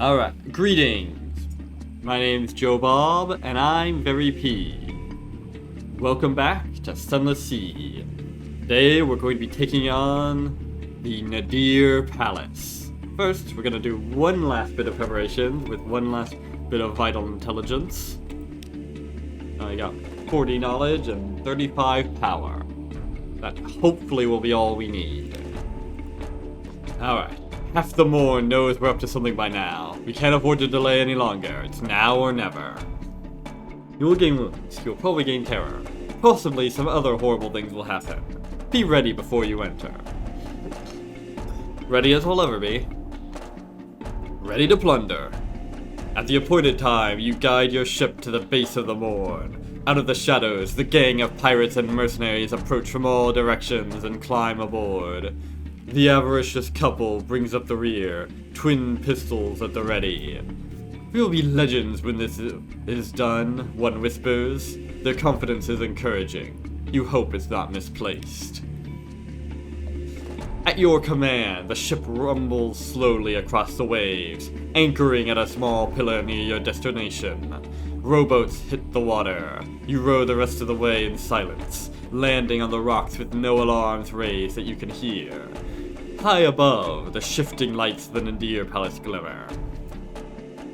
Alright, greetings. My name's Joe Bob, and I'm very P. Welcome back to Sunless Sea. Today we're going to be taking on the Nadir Palace. First, we're going to do one last bit of preparation with one last bit of vital intelligence. I got 40 knowledge and 35 power. That hopefully will be all we need. Alright. Half the Morn knows we're up to something by now. We can't afford to delay any longer. It's now or never. You will gain wounds. You'll probably gain terror. Possibly some other horrible things will happen. Be ready before you enter. Ready as we'll ever be. Ready to plunder. At the appointed time, you guide your ship to the base of the Morn. Out of the shadows, the gang of pirates and mercenaries approach from all directions and climb aboard. The avaricious couple brings up the rear, twin pistols at the ready. We'll be legends when this is done, one whispers. Their confidence is encouraging. You hope it's not misplaced. At your command, the ship rumbles slowly across the waves, anchoring at a small pillar near your destination. Rowboats hit the water. You row the rest of the way in silence, landing on the rocks with no alarms raised that you can hear. High above, the shifting lights of the Nadir Palace glimmer.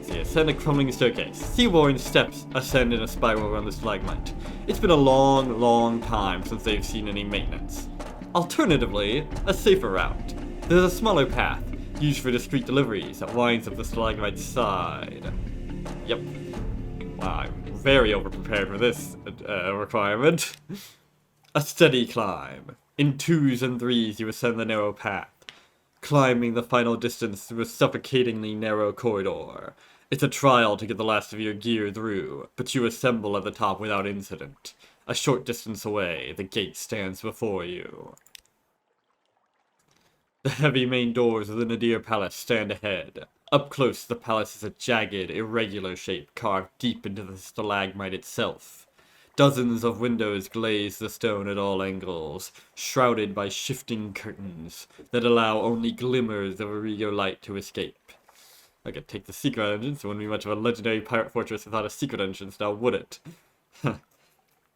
See, ascend a crumbling staircase. Seaborne steps ascend in a spiral around the stalagmite. It's been a long time since they've seen any maintenance. Alternatively, a safer route. There's a smaller path, used for discreet deliveries, that winds up the stalagmite's side. Yep. I'm very overprepared for this requirement. A steady climb. In twos and threes, you ascend the narrow path, climbing the final distance through a suffocatingly narrow corridor. It's a trial to get the last of your gear through, but you assemble at the top without incident. A short distance away, the gate stands before you. The heavy main doors of the Nadir Palace stand ahead. Up close, the palace is a jagged, irregular shape carved deep into the stalagmite itself. Dozens of windows glaze the stone at all angles, shrouded by shifting curtains that allow only glimmers of Irrigo light to escape. I could take the secret entrance. It wouldn't be much of a legendary pirate fortress without a secret entrance, now would it?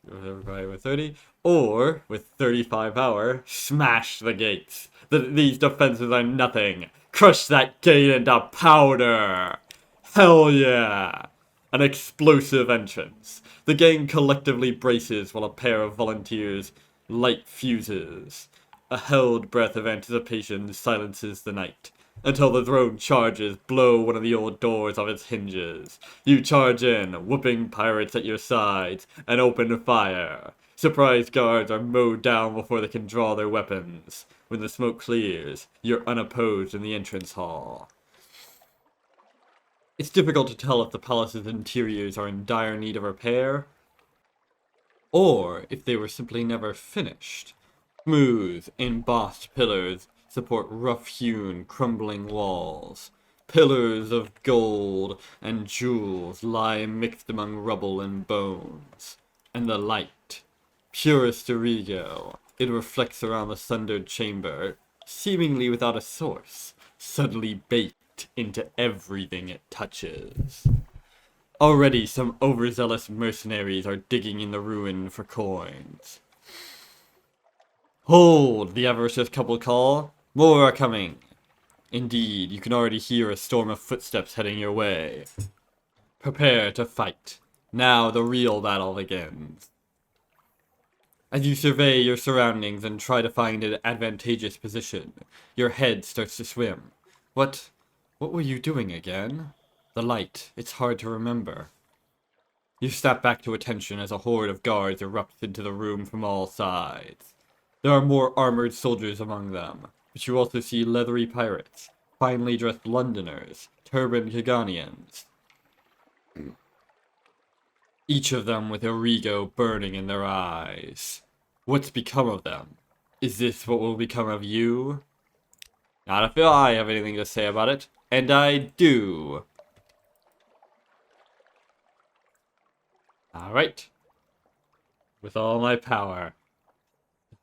Everybody with 30. Or, with 35 power, smash the gates. These defenses are nothing. Crush that gate into powder! Hell yeah! An explosive entrance. The gang collectively braces while a pair of volunteers light fuses. A held breath of anticipation silences the night, until the drone charges blow one of the old doors off its hinges. You charge in, whooping pirates at your sides, and open fire. Surprise guards are mowed down before they can draw their weapons. When the smoke clears, you're unopposed in the entrance hall. It's difficult to tell if the palace's interiors are in dire need of repair, or if they were simply never finished. Smooth, embossed pillars support rough-hewn, crumbling walls. Pillars of gold and jewels lie mixed among rubble and bones. And the light, purest Irrigo, it reflects around the sundered chamber, seemingly without a source, suddenly baked into everything it touches. Already some overzealous mercenaries are digging in the ruin for coins. Hold, the avaricious couple call. More are coming. Indeed, you can already hear a storm of footsteps heading your way. Prepare to fight. Now the real battle begins. As you survey your surroundings and try to find an advantageous position, your head starts to swim. What were you doing again? The light, it's hard to remember. You snap back to attention as a horde of guards erupts into the room from all sides. There are more armored soldiers among them, but you also see leathery pirates, finely dressed Londoners, turbaned Kaganians. Each of them with Irrigo burning in their eyes. What's become of them? Is this what will become of you? Not if I have anything to say about it. And I do. Alright. With all my power.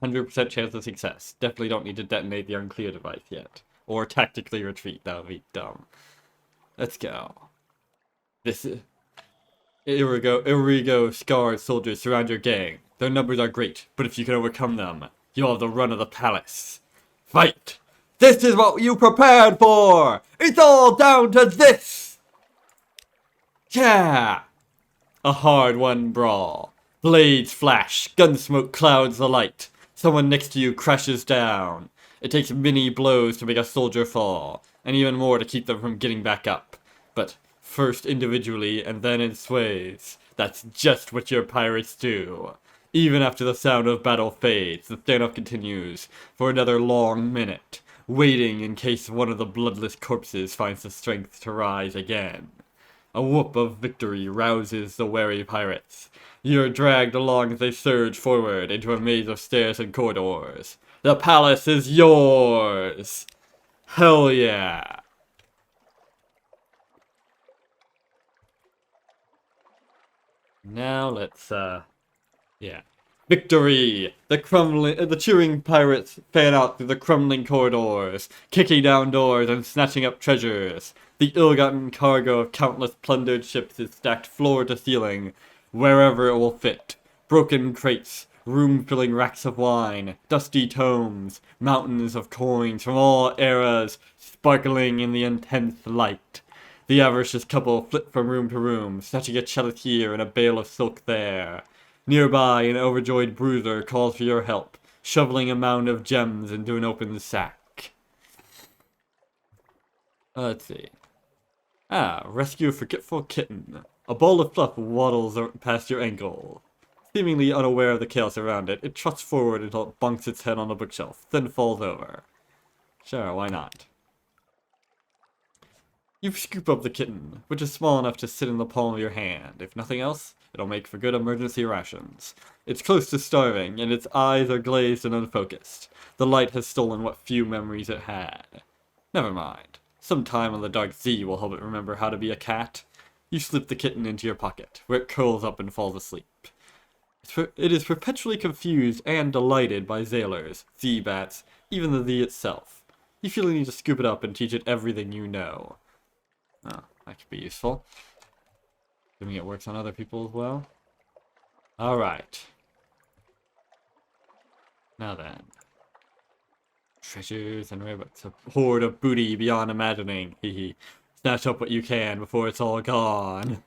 100% chance of success. Definitely don't need to detonate the unclear device yet. Or tactically retreat, that would be dumb. Let's go. This is... Irrigo scarred soldiers surround your gang. Their numbers are great, but if you can overcome them, you'll have the run of the palace. Fight! This is what you prepared for! It's all down to this! Yeah! A hard-won brawl. Blades flash, gunsmoke clouds the light. Someone next to you crashes down. It takes many blows to make a soldier fall, and even more to keep them from getting back up. But first individually and then in sways. That's just what your pirates do. Even after the sound of battle fades, the standoff continues for another long minute, waiting in case one of the bloodless corpses finds the strength to rise again. A whoop of victory rouses the wary pirates. You're dragged along as they surge forward into a maze of stairs and corridors. The palace is yours! Hell yeah! Now let's, yeah. Victory! The cheering pirates fan out through the crumbling corridors, kicking down doors and snatching up treasures. The ill-gotten cargo of countless plundered ships is stacked floor to ceiling, wherever it will fit. Broken crates, room-filling racks of wine, dusty tomes, mountains of coins from all eras, sparkling in the intense light. The avaricious couple flit from room to room, snatching a chalice here and a bale of silk there. Nearby, an overjoyed bruiser calls for your help, shoveling a mound of gems into an open sack. Let's see. Rescue a forgetful kitten. A ball of fluff waddles past your ankle. Seemingly unaware of the chaos around it, it trots forward until it bonks its head on a bookshelf, then falls over. Sure, why not? You scoop up the kitten, which is small enough to sit in the palm of your hand. If nothing else, it'll make for good emergency rations. It's close to starving, and its eyes are glazed and unfocused. The light has stolen what few memories it had. Never mind. Some time on the dark sea will help it remember how to be a cat. You slip the kitten into your pocket, where it curls up and falls asleep. It is perpetually confused and delighted by sailors, sea bats, even the thee itself. You feel you need to scoop it up and teach it everything you know. Oh, that could be useful. Assuming it works on other people as well. Alright. Now then. Treasures and rabbits. A hoard of booty beyond imagining. Hehe. Snatch up what you can before it's all gone.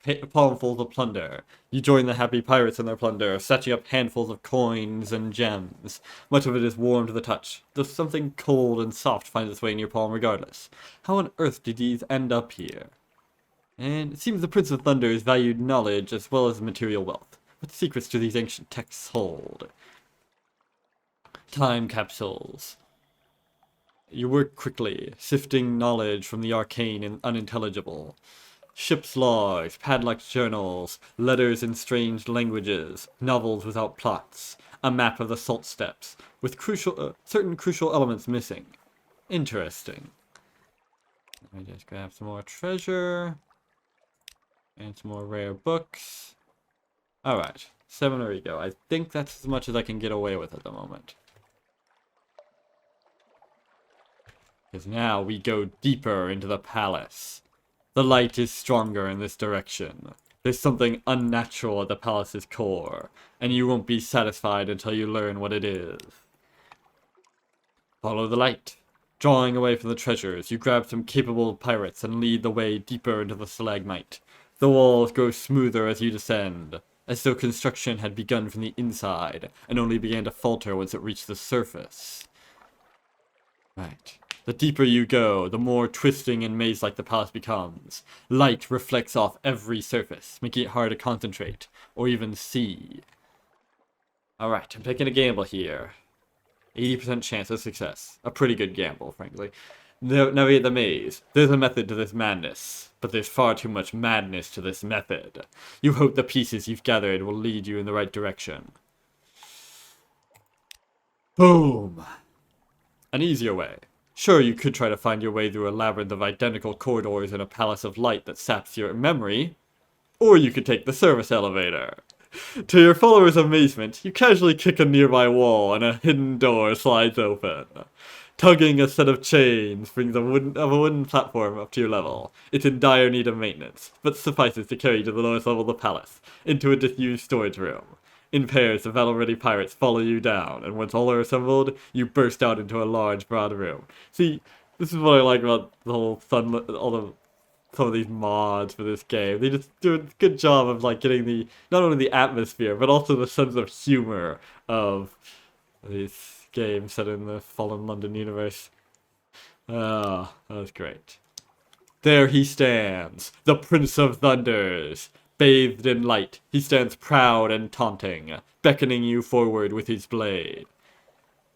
Palmfuls of plunder. You join the happy pirates in their plunder, snatching up handfuls of coins and gems. Much of it is warm to the touch, though something cold and soft finds its way in your palm regardless. How on earth did these end up here? And it seems the Prince of Thunders valued knowledge as well as material wealth. What secrets do these ancient texts hold? Time capsules. You work quickly, sifting knowledge from the arcane and unintelligible. Ship's logs, padlocked journals, letters in strange languages, novels without plots, a map of the salt steppes, with certain crucial elements missing. Interesting. Let me just grab some more treasure, and some more rare books. Alright, 7 Irrigo. I think that's as much as I can get away with at the moment. Because now we go deeper into the palace. The light is stronger in this direction. There's something unnatural at the palace's core, and you won't be satisfied until you learn what it is. Follow the light. Drawing away from the treasures, you grab some capable pirates and lead the way deeper into the stalagmite. The walls grow smoother as you descend, as though construction had begun from the inside, and only began to falter once it reached the surface. Right. The deeper you go, the more twisting and maze-like the palace becomes. Light reflects off every surface, making it hard to concentrate, or even see. Alright, I'm taking a gamble here. 80% chance of success. A pretty good gamble, frankly. Navigate the maze. There's a method to this madness, but there's far too much madness to this method. You hope the pieces you've gathered will lead you in the right direction. Boom! An easier way. Sure, you could try to find your way through a labyrinth of identical corridors in a palace of light that saps your memory, or you could take the service elevator. To your followers' amazement, you casually kick a nearby wall and a hidden door slides open. Tugging a set of chains brings a wooden platform up to your level. It's in dire need of maintenance, but suffices to carry you to the lowest level of the palace, into a disused storage room. In pairs of battle-ready pirates follow you down, and once all are assembled, you burst out into a large, broad room. See, this is what I like about the whole Sunless, some of these mods for this game. They just do a good job of like getting the not only the atmosphere, but also the sense of humor of these games set in the Fallen London universe. Ah, that was great. There he stands, the Prince of Thunders. Bathed in light, he stands proud and taunting, beckoning you forward with his blade.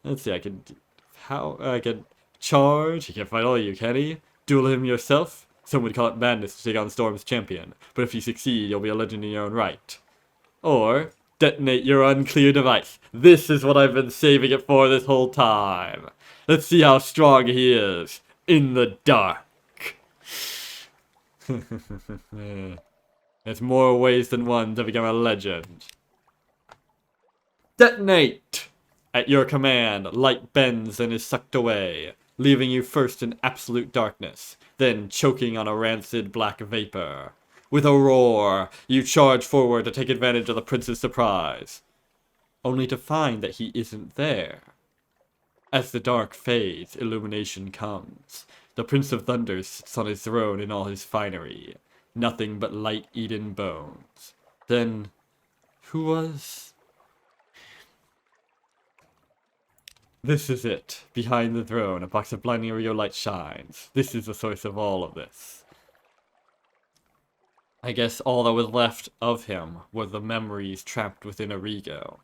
Let's see, I can charge. He can fight all you, can he? Duel him yourself? Some would call it madness to take on Storm's champion, but if you succeed, you'll be a legend in your own right. Or, detonate your unclear device. This is what I've been saving it for this whole time. Let's see how strong he is in the dark. There's more ways than one to become a legend. Detonate! At your command, light bends and is sucked away, leaving you first in absolute darkness, then choking on a rancid black vapor. With a roar, you charge forward to take advantage of the prince's surprise, only to find that he isn't there. As the dark fades, illumination comes. The Prince of Thunder sits on his throne in all his finery. Nothing but light-eaten bones. Then, who was... This is it. Behind the throne, a box of blinding Irrigo light shines. This is the source of all of this. I guess all that was left of him were the memories trapped within Irrigo.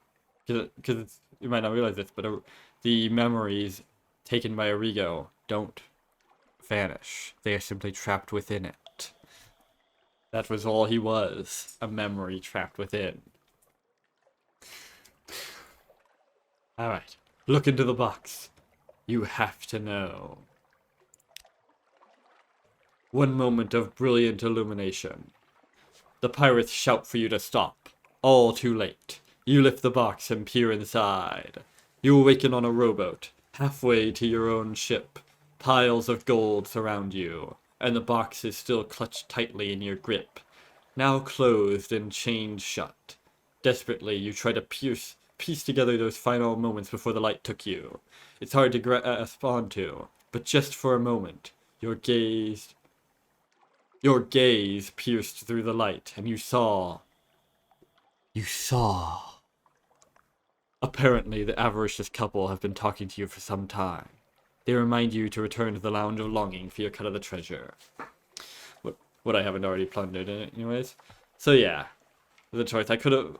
Because you might not realize this, but the memories taken by Irrigo don't vanish. They are simply trapped within it. That was all he was, a memory trapped within. Alright, look into the box. You have to know. One moment of brilliant illumination. The pirates shout for you to stop. All too late. You lift the box and peer inside. You awaken on a rowboat, halfway to your own ship. Piles of gold surround you, and the box is still clutched tightly in your grip, now closed and chained shut. Desperately, you try to piece together those final moments before the light took you. It's hard to grasp onto, but just for a moment, your gaze pierced through the light, and you saw. Apparently, the avaricious couple have been talking to you for some time. They remind you to return to the Lounge of Longing for your cut of the treasure. What I haven't already plundered in it, anyways. So yeah, the choice. I could have,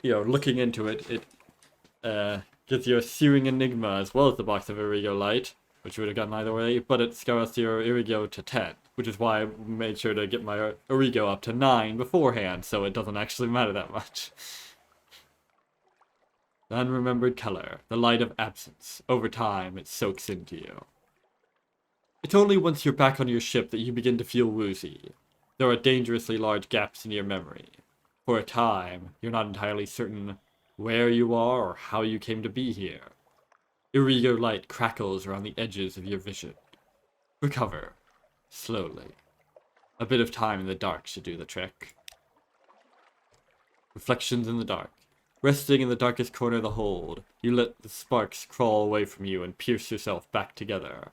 looking into it, it gives you a searing enigma as well as the box of Irrigo light, which you would have gotten either way, but it scales your Irrigo to 10, which is why I made sure to get my Irrigo up to 9 beforehand, so it doesn't actually matter that much. The unremembered color, the light of absence. Over time, it soaks into you. It's only once you're back on your ship that you begin to feel woozy. There are dangerously large gaps in your memory. For a time, you're not entirely certain where you are or how you came to be here. Irrigo light crackles around the edges of your vision. Recover. Slowly. A bit of time in the dark should do the trick. Reflections in the dark. Resting in the darkest corner of the hold, you let the sparks crawl away from you and pierce yourself back together.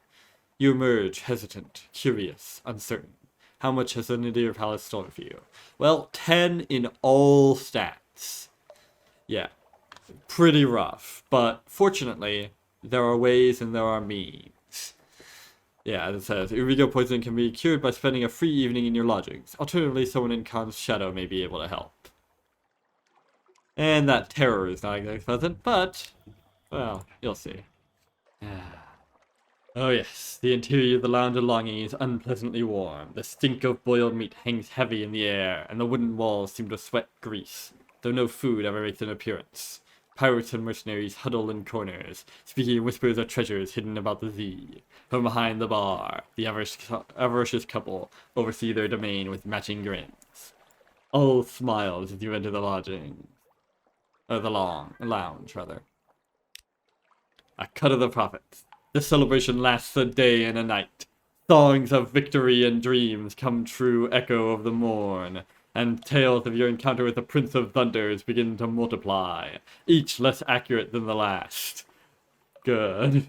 You emerge, hesitant, curious, uncertain. How much has the Nadir Palace stolen for you? Well, 10 in all stats. Yeah, pretty rough, but fortunately, there are ways and there are means. Yeah, as it says, Irrigo poisoning can be cured by spending a free evening in your lodgings. Alternatively, someone in Khan's shadow may be able to help. And that terror is not exactly pleasant, but, well, you'll see. Oh yes, the interior of the Lounge of Longing is unpleasantly warm. The stink of boiled meat hangs heavy in the air, and the wooden walls seem to sweat grease, though no food ever makes an appearance. Pirates and mercenaries huddle in corners, speaking in whispers of treasures hidden about the sea. From behind the bar, the avaricious couple oversee their domain with matching grins. All smiles as you enter the lodging. Or the lounge, rather. A cut of the profits. The celebration lasts a day and a night. Songs of victory and dreams come true echo of the morn, and tales of your encounter with the Prince of Thunders begin to multiply, each less accurate than the last. Good.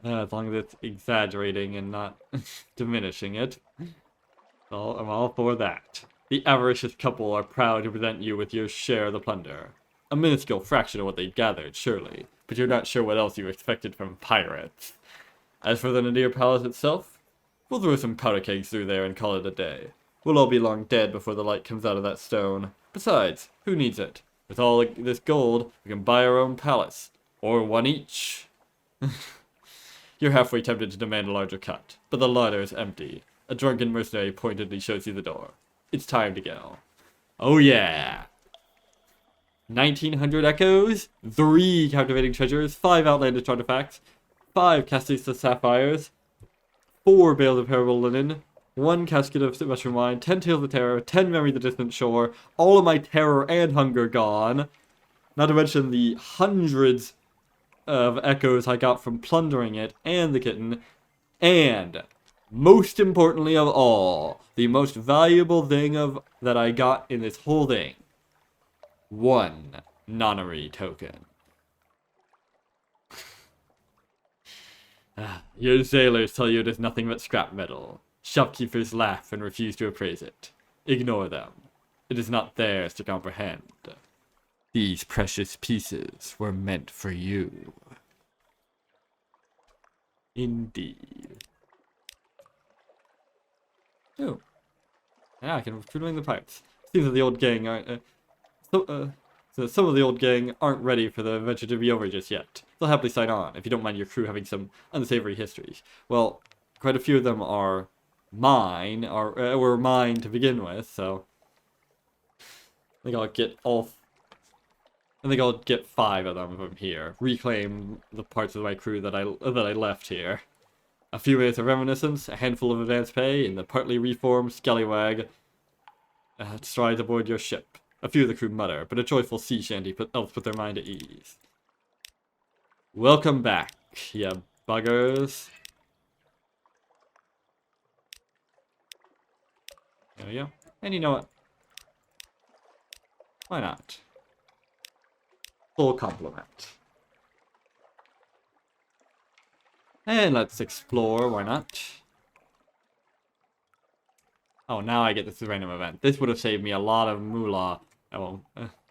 As long as it's exaggerating and not diminishing it. So I'm all for that. The avaricious couple are proud to present you with your share of the plunder. A minuscule fraction of what they gathered, surely, but you're not sure what else you expected from pirates. As for the Nadir Palace itself, we'll throw some powder kegs through there and call it a day. We'll all be long dead before the light comes out of that stone. Besides, who needs it? With all this gold, we can buy our own palace. Or one each. You're halfway tempted to demand a larger cut, but the larder is empty. A drunken mercenary pointedly shows you the door. It's time to go. Oh yeah! 1900 echoes, 3 captivating treasures, 5 outlandish artifacts, 5 castista sapphires, 4 bales of parable linen, 1 casket of mushroom wine, 10 tales of terror, 10 memory of the distant shore, all of my terror and hunger gone. Not to mention the hundreds of echoes I got from plundering it and the kitten, and most importantly of all, the most valuable thing that I got in this whole thing, 1 nonary token. Your sailors tell you it is nothing but scrap metal. Shopkeepers laugh and refuse to appraise it. Ignore them. It is not theirs to comprehend. These precious pieces were meant for you. Indeed. Oh. Yeah, I can recruit the pirates. Seems that the old gang aren't... So some of the old gang aren't ready for the adventure to be over just yet. They'll happily sign on, if you don't mind your crew having some unsavory histories. Well, quite a few of them are mine, or were mine to begin with, so... I think I'll get 5 of them from here. Reclaim the parts of my crew that I left here. A few minutes of reminiscence, a handful of advance pay, and the partly reformed scallywag strides aboard your ship. A few of the crew mutter, but a joyful sea shanty helps put their mind at ease. Welcome back, ya buggers. There we go. And you know what? Why not? Full compliment. And let's explore, why not? Oh, now I get this random event. This would have saved me a lot of moolah. Oh,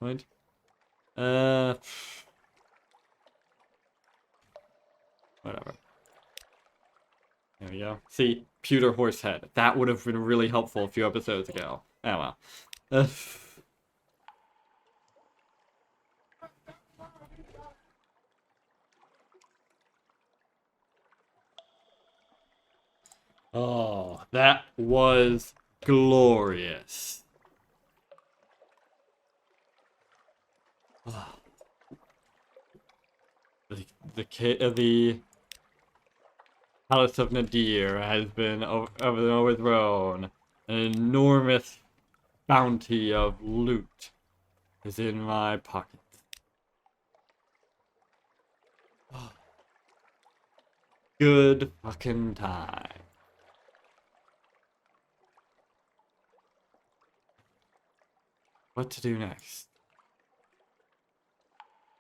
what? Whatever. There we go. See, pewter horse head. That would have been really helpful a few episodes ago. Oh well. Oh, that was glorious. The Palace of Nadir has been overthrown. An enormous bounty of loot is in my pocket. Good fucking time. What to do next?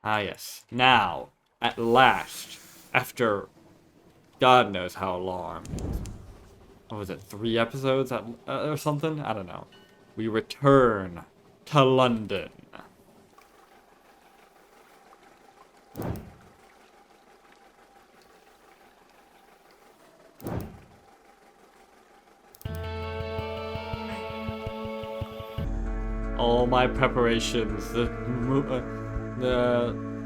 Ah, yes. Now, at last, after God knows how long, what was it, 3 episodes or something? I don't know. We return to London. All my preparations, the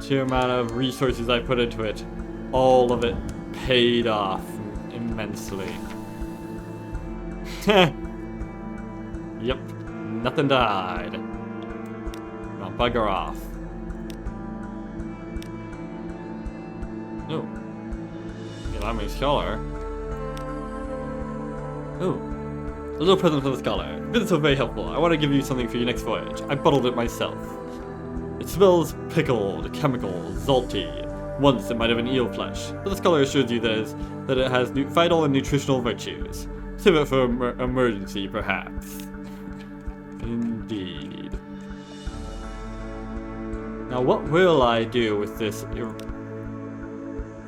sheer amount of resources I put into it, all of it paid off immensely. Yep, nothing to hide. I'll bugger off. Oh, allow me a scholar. Oh. A little present for the scholar. You've been so very helpful. I want to give you something for your next voyage. I bottled it myself. It smells pickled, chemical, salty. Once it might have been eel flesh, but the scholar assures you that it has vital and nutritional virtues. Save it for emergency, perhaps. Indeed. Now, what will I do with this?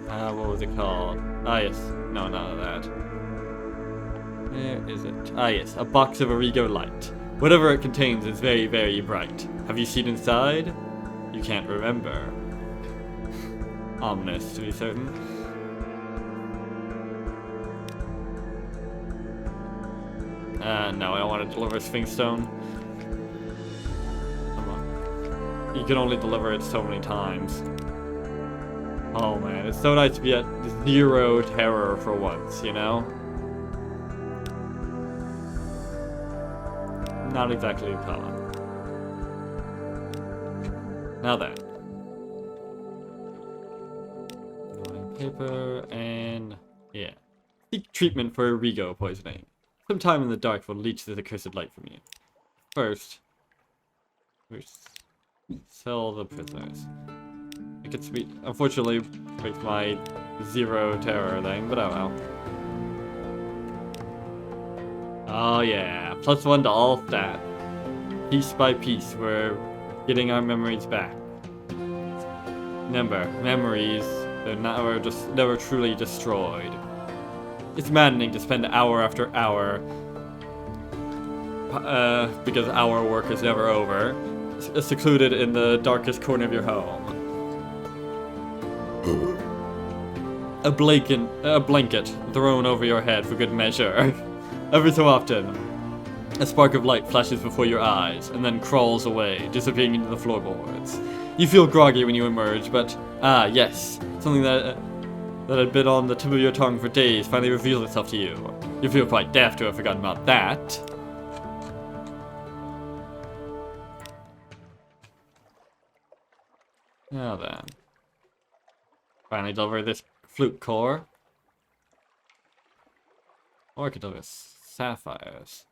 What was it called? Ah, yes. No, none of that. Where is it? Ah, yes. A box of Irrigo light. Whatever it contains is very, very bright. Have you seen inside? You can't remember. Ominous, to be certain. No, I don't want to deliver Sphinx Stone. Come on. You can only deliver it so many times. Oh man, it's so nice to be at 0 terror for once, you know? Not exactly common. Now then. Paper and yeah. Seek treatment for Irrigo poisoning. Some time in the dark will leach this accursed light from you. First, we sell the prisoners. I could speak. Unfortunately, with my 0 terror thing, but oh well. Oh yeah, +1 to all stat. Piece by piece, we're getting our memories back. Remember, memories, they're never truly destroyed. It's maddening to spend hour after hour, because our work is never over, secluded in the darkest corner of your home. A blanket thrown over your head for good measure. Every so often, a spark of light flashes before your eyes, and then crawls away, disappearing into the floorboards. You feel groggy when you emerge, but, yes, something that had been on the tip of your tongue for days finally reveals itself to you. You feel quite daft to have forgotten about that. Now then. Finally deliver this flute core. Or I could deliver sapphires.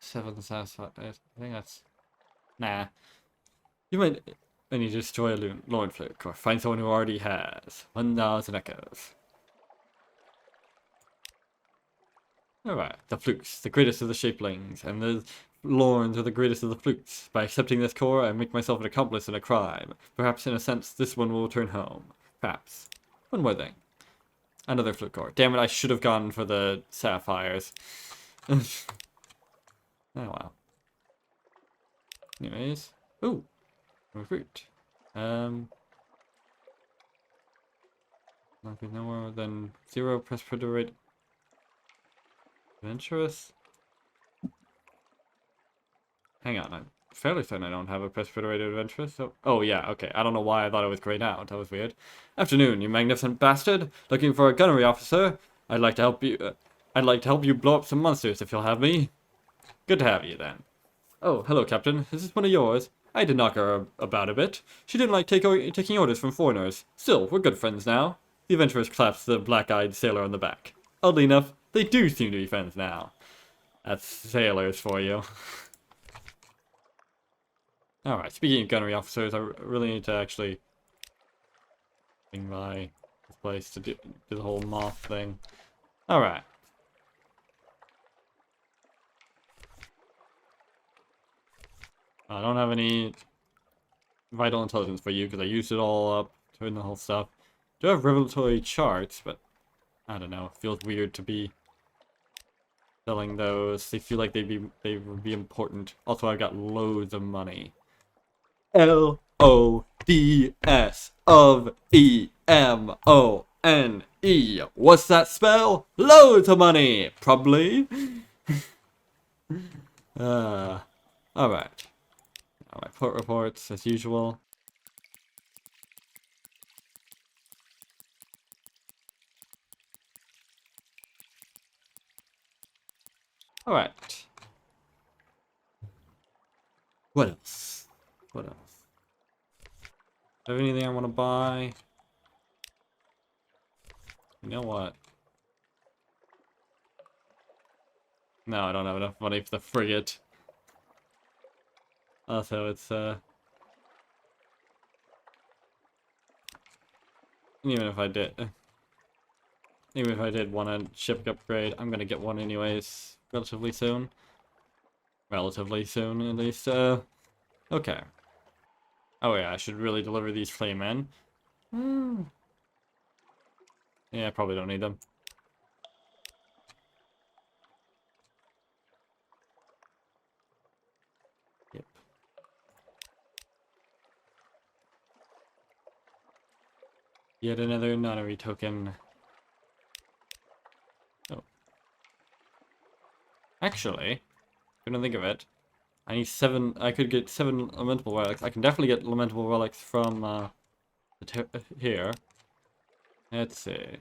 7 sapphires. I think that's... Nah. You might... When you destroy a Lord flute core, find someone who already has. 1,000 echoes. Alright, the flukes, the greatest of the shapelings, and the lorns are the greatest of the flukes. By accepting this core, I make myself an accomplice in a crime. Perhaps, in a sense, this one will return home. Perhaps. One more thing. Another flute core. Damn it, I should have gone for the sapphires. Oh wow. Anyways. Ooh. Fruit. Nothing no more than 0 precipitate. Adventurous? Hang on, I'm fairly certain I don't have a precipitated adventurous, so... Oh yeah, okay, I don't know why I thought it was grayed out, that was weird. Afternoon, you magnificent bastard! Looking for a gunnery officer? I'd like to help you blow up some monsters if you'll have me. Good to have you, then. Oh, hello, Captain. Is this one of yours? I did knock her about a bit. She didn't like taking orders from foreigners. Still, we're good friends now. The adventuress claps the black-eyed sailor on the back. Oddly enough, they do seem to be friends now. That's sailors for you. Alright, speaking of gunnery officers, I really need to actually swing by this place to do the whole moth thing. Alright. I don't have any vital intelligence for you because I used it all up doing the whole stuff. I do have revelatory charts, but I don't know. It feels weird to be selling those. They feel like they would be important. Also, I've got loads of money. L-O-D-S of E-M-O-N-E. What's that spell? Loads of money, probably. Alright. Alright, port reports as usual. Alright. What else? What else? Do I have anything I want to buy? You know what? No, I don't have enough money for the frigate. Also, it's, even if I did want a ship upgrade, I'm gonna get one anyways relatively soon. Relatively soon, at least. Okay. Oh yeah, I should really deliver these flaymen. Yeah, I probably don't need them. Yep. Yet another nunnery token. Oh. Actually, couldn't think of it. I need 7. I could get 7 lamentable relics. I can definitely get lamentable relics from here. Let's see.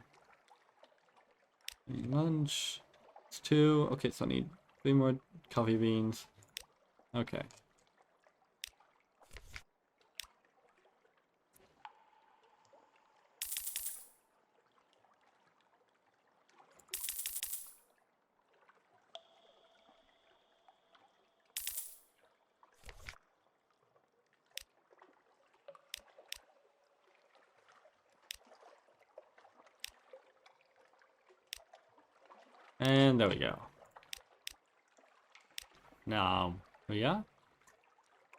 Lunch. It's 2. Okay, so I need 3 more coffee beans. Okay. And there we go. Now, yeah?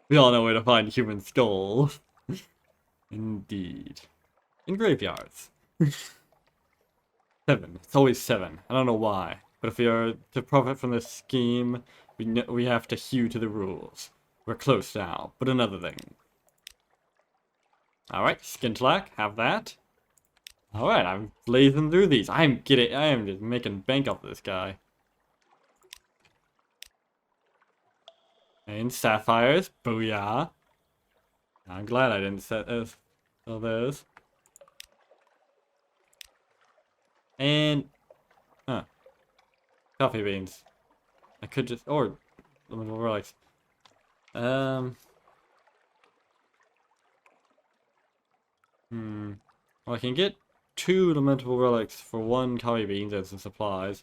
We all know where to find human skulls. Indeed. In graveyards. 7. It's always 7. I don't know why. But if we are to profit from this scheme, we have to hew to the rules. We're close now. But another thing. Alright, Skintlack, have that. Alright, I'm blazing through these. I am just making bank off this guy. And sapphires, booyah. I'm glad I didn't set those. And, coffee beans. I could just, or, relics. Well, I can get 2 lamentable relics for 1 coffee beans and some supplies.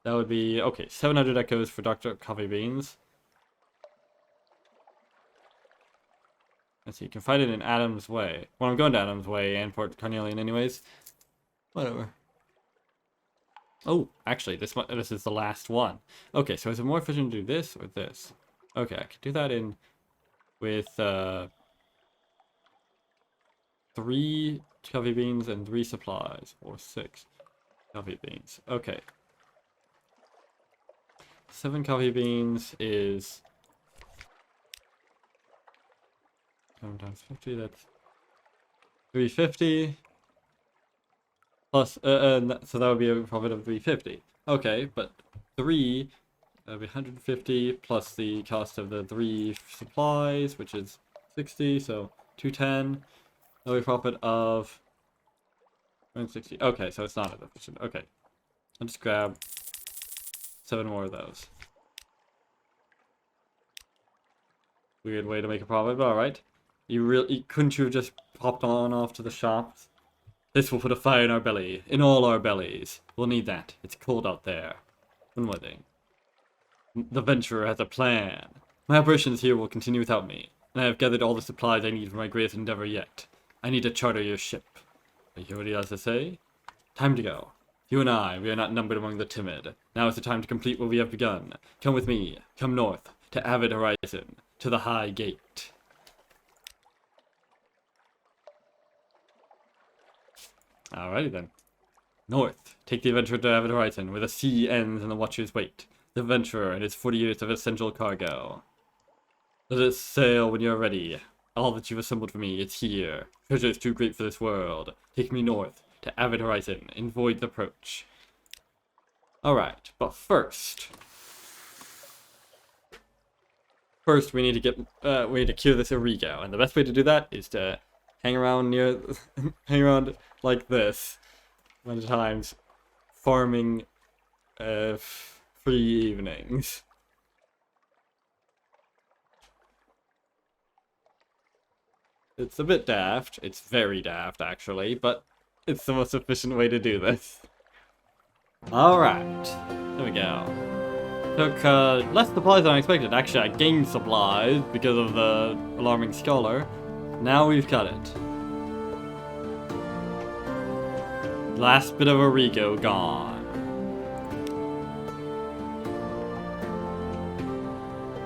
That would be, okay, 700 echoes for Dr. Coffee Beans. Let's see, you can find it in Adam's Way. Well, I'm going to Adam's Way and Port Carnelian anyways. Whatever. Oh, actually, this is the last one. Okay, so is it more efficient to do this or this? Okay, I can do that in with 3 coffee beans and 3 supplies, or 6 coffee beans. Okay. 7 coffee beans is 7 times 50, that's 350. Plus, so that would be a profit of 350. Okay, but 3, that would be 150 plus the cost of the 3 supplies, which is 60, so 210. That would be a profit of 160. Okay, so it's not as efficient. Okay, I'll just grab 7 more of those. Weird way to make a profit, but alright. Couldn't you have just popped on off to the shops? This will put a fire in our belly. In all our bellies. We'll need that. It's cold out there. One more thing. The Venturer has a plan. My operations here will continue without me, and I have gathered all the supplies I need for my greatest endeavor yet. I need to charter your ship. You hear what he has to say? Time to go. You and I, we are not numbered among the timid. Now is the time to complete what we have begun. Come with me. Come north. To Avid Horizon. To the High Gate. Alrighty then. North. Take the adventurer to Avid Horizon, where the sea ends and the watchers wait. The adventurer and his 40 years of essential cargo. Let us sail when you're ready. All that you've assembled for me is here. Treasure is too great for this world. Take me north, to Avid Horizon, and void the approach. Alright, but first we need to get, we need to cure this Irrigo, and the best way to do that is to hang around like this, a bunch of times, farming, free evenings. It's a bit daft. It's very daft, actually, but it's the most efficient way to do this. Alright, there we go. Took less supplies than I expected. Actually, I gained supplies because of the alarming scholar. Now we've got it. Last bit of Irrigo gone.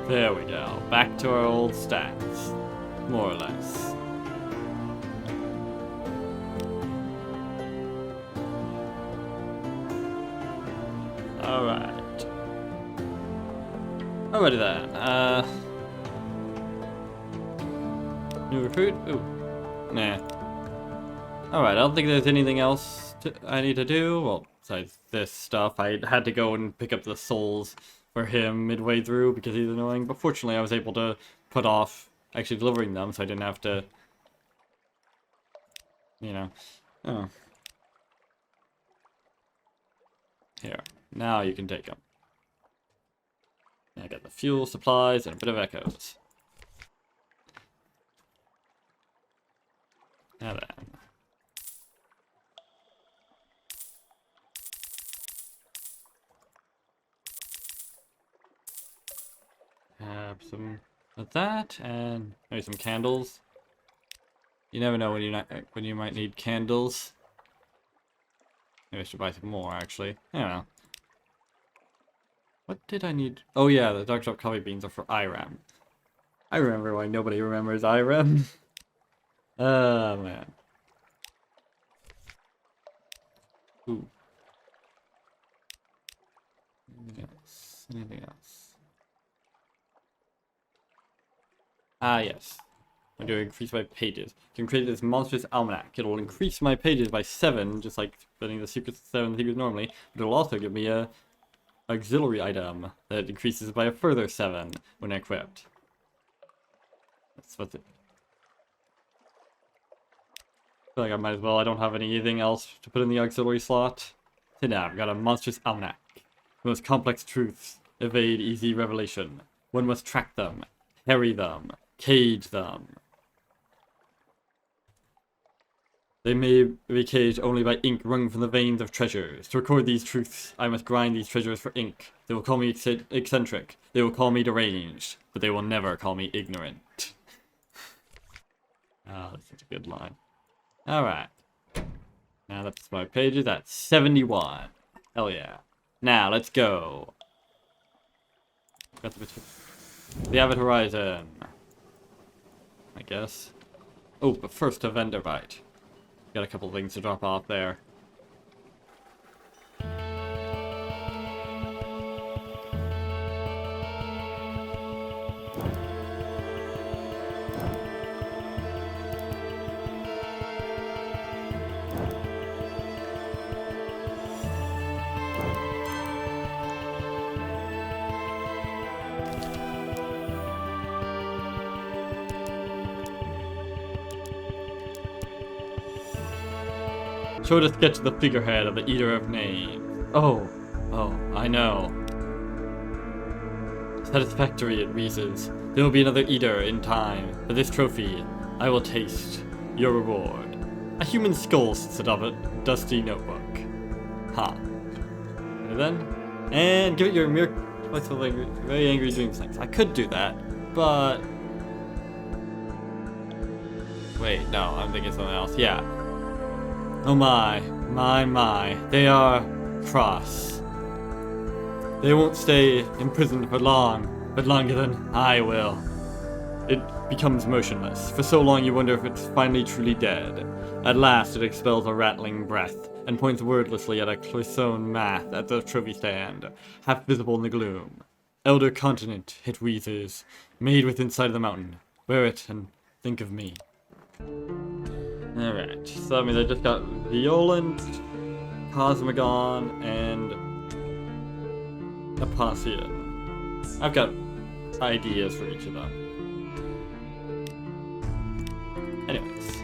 There we go. Back to our old stats. More or less. Alright. Alrighty then. New recruit? Ooh. Nah. Alright, I don't think there's anything else I need to do. Well, besides this stuff, I had to go and pick up the souls for him midway through because he's annoying. But fortunately, I was able to put off actually delivering them, so I didn't have to, you know. Oh. Here. Now you can take them. I got the fuel, supplies, and a bit of echoes. Now then. Have some of that, and maybe some candles. You never know when you might need candles. Maybe I should buy some more, actually. I don't know. What did I need? Oh yeah, the dark shop coffee beans are for IRAM. I remember why nobody remembers IRAM. Oh man. Ooh. Anything else? Anything else? Ah yes. I'm going to increase my pages. You can create this monstrous almanac. It'll increase my pages by 7, just like spending the secrets 7 secrets normally, but it'll also give me a auxiliary item that increases by a further 7 when equipped. That's what's it. I feel like I might as well. I don't have anything else to put in the auxiliary slot. So now I've got a monstrous almanac. The most complex truths evade easy revelation. One must track them, harry them, cage them. They may be caged only by ink wrung from the veins of treasures. To record these truths, I must grind these treasures for ink. They will call me eccentric. They will call me deranged. But they will never call me ignorant. Oh, that's such a good line. Alright. Now that's my pages. That's 71. Hell yeah. Now, let's go. Got the Avid Horizon. I guess. Oh, but first a vendor bite. Got a couple things to drop off there. Show the sketch of the figurehead of the Eater of Names. Oh, I know. Satisfactory, it wheezes. There will be another Eater in time. For this trophy, I will taste your reward. A human skull sits atop a dusty notebook. Ha. And then, and give it your mere very angry dreams. I could do that, but wait, no, I'm thinking something else. Yeah. Oh my, they are cross. They won't stay imprisoned for long, but longer than I will. It becomes motionless. For so long you wonder if it's finally truly dead. At last it expels a rattling breath, and points wordlessly at a clisson math at the trophy stand, half visible in the gloom. Elder continent, it wheezes, made with inside the mountain. Wear it and think of me. Alright, so that means I just got Violant, Cosmogon, and Aposion. I've got ideas for each of them. Anyways.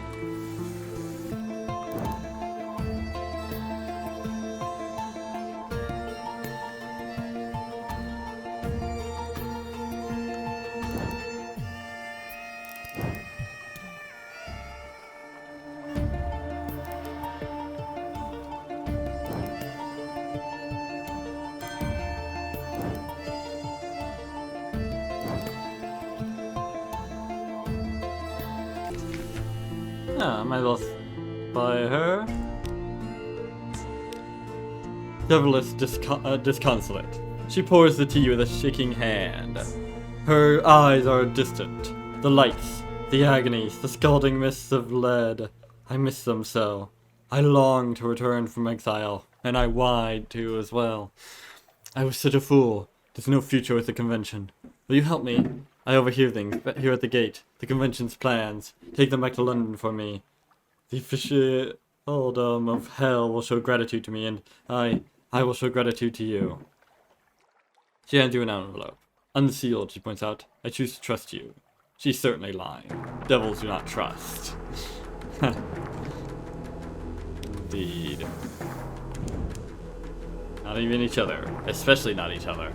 I might as well buy her. devilish disconsolate. She pours the tea with a shaking hand. Her eyes are distant. The lights, the agonies, the scalding mists of lead. I miss them so. I long to return from exile, and I wide to as well. I was such a fool. There's no future with the convention. Will you help me? I overhear things here at the gate. The convention's plans. Take them back to London for me. The officialdom of hell will show gratitude to me, and I will show gratitude to you. She hands you an envelope. Unsealed, she points out. I choose to trust you. She's certainly lying. Devils do not trust. Indeed. Not even each other. Especially not each other.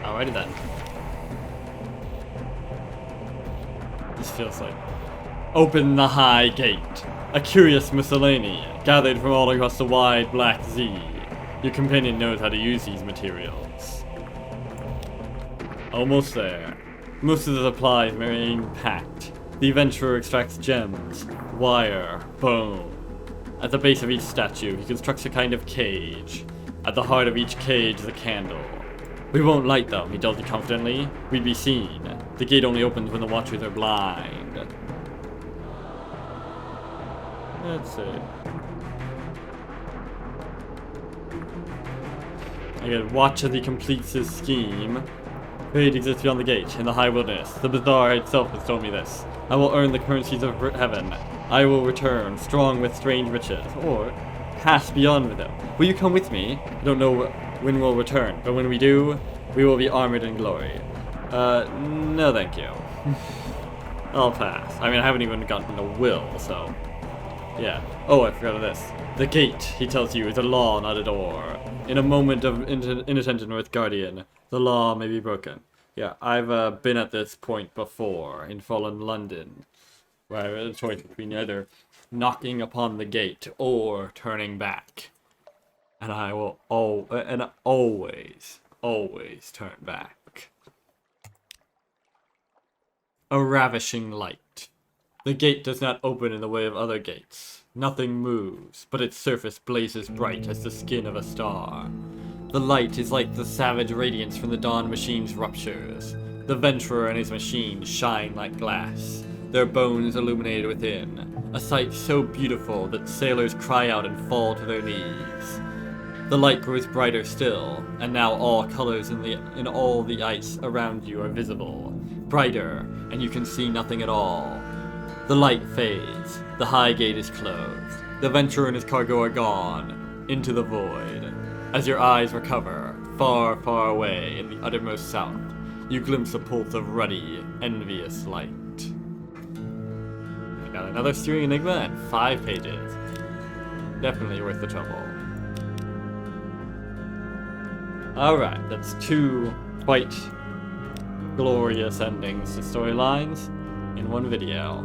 Alrighty then. This feels like... Open the high gate. A curious miscellany, gathered from all across the wide black sea. Your companion knows how to use these materials. Almost there. Most of the supplies remain packed. The adventurer extracts gems, wire, bone. At the base of each statue, he constructs a kind of cage. At the heart of each cage is a candle. We won't light them, he tells you confidently. We'd be seen. The gate only opens when the watchers are blind. Let's see. Again, watch as he completes his scheme. Fate exists beyond the gate, in the high wilderness. The bazaar itself has told me this. I will earn the currencies of heaven. I will return, strong with strange riches, or pass beyond with them. Will you come with me? I don't know when we'll return, but when we do, we will be armored in glory. No thank you. I'll pass. I mean, I haven't even gotten a will, so... Yeah. Oh, I forgot of this. The gate, he tells you, is a law, not a door. In a moment of inattention with Guardian, the law may be broken. Yeah, I've been at this point before, in fallen London, where I had a choice between either knocking upon the gate or turning back. And I will always turn back. A ravishing light. The gate does not open in the way of other gates. Nothing moves, but its surface blazes bright as the skin of a star. The light is like the savage radiance from the dawn machine's ruptures. The venturer and his machine shine like glass, their bones illuminated within, a sight so beautiful that sailors cry out and fall to their knees. The light grows brighter still, and now all colors in all the ice around you are visible. Brighter, and you can see nothing at all. The light fades, the high gate is closed. The venturer and his cargo are gone, into the void. As your eyes recover, far, far away in the uttermost south, you glimpse a pulse of ruddy, envious light. I got another Steering Enigma and 5 pages. Definitely worth the trouble. Alright, that's 2 quite glorious endings to storylines in one video.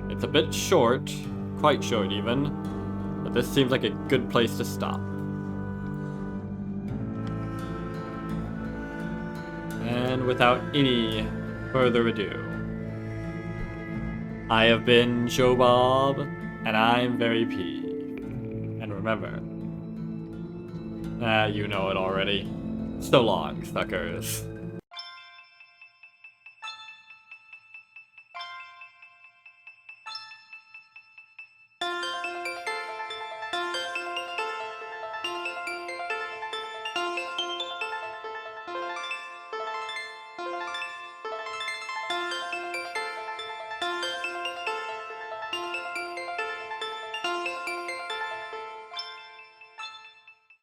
It's a bit short, quite short even, but this seems like a good place to stop. And without any further ado, I have been Joe Bob, and I'm very peeved. And remember, you know it already. So long, suckers.